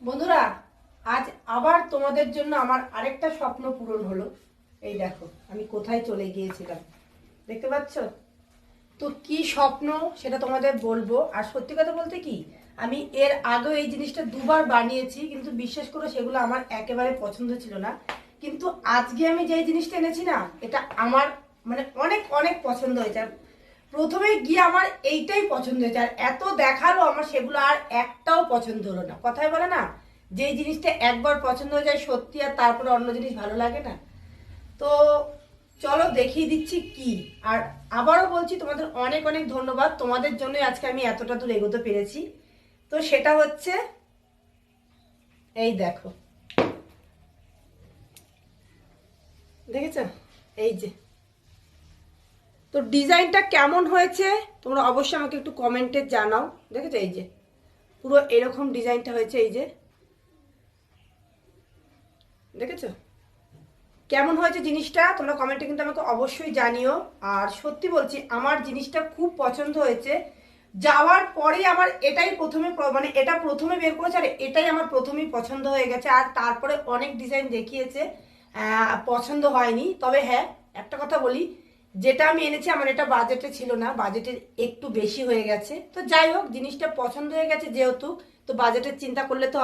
বন্ধুরা, আজ আবার তোমাদের জন্য আমার আরেকটা স্বপ্ন পূরণ হলো। এই দেখো আমি কোথায় চলে গিয়েছিলাম, দেখতে পাচ্ছ তো? কি স্বপ্ন সেটা তোমাদের বলবো। আর সত্যি কথা বলতে কি, আমি এর আগেও এই জিনিসটা দুবার বানিয়েছি, কিন্তু বিশ্বাস করো সেগুলো আমার একেবারে পছন্দ ছিল না। কিন্তু আজকে আমি যে জিনিসটা এনেছি না, এটা আমার মানে অনেক অনেক পছন্দ হয়েছে। আর প্রথমে গিয়ে আমার এইটাই পছন্দ হয়েছে, আর এত দেখালো আমার সেগুলো আর একটাও পছন্দ হলো না। কথায় বলে না, যে জিনিসটা একবার পছন্দ হয়ে যায় সত্যি, আর তারপরে অন্য জিনিস ভালো লাগে না। তো চলো দেখিয়ে দিচ্ছি কি। আর আবারও বলছি তোমাদের অনেক অনেক ধন্যবাদ, তোমাদের জন্য আজকে আমি এতটা দূর এগোতে পেরেছি। তো সেটা হচ্ছে, এই দেখো, দেখেছ? এই যে, তো ডিজাইনটা কেমন হয়েছে তোমরা অবশ্যই আমাকে একটু কমেন্টে জানাও। দেখেছো? এই যে পুরো এরকম ডিজাইনটা হয়েছে। এই যে দেখেছো কেমন হয়েছে জিনিসটা? তোমরা কমেন্টে কিন্তু আমাকে অবশ্যই জানিও। আর সত্যি বলছি, আমার জিনিসটা খুব পছন্দ হয়েছে। যাওয়ার পরে আমার এটাই প্রথমে মানে এটা প্রথমে বের করেছে, আর এটাই আমার প্রথমেই পছন্দ হয়ে গেছে। আর তারপরে অনেক ডিজাইন দেখিয়েছে, পছন্দ হয়নি। তবে হ্যাঁ, একটা কথা বলি, যেটা আমি এনেছি আমার এটা বাজেটে ছিল না, বাজেটের একটু বেশি হয়ে গেছে। তো যাই হোক, জিনিসটা পছন্দ হয়ে গেছে যেহেতু, তো বাজেটের চিন্তা করলে তো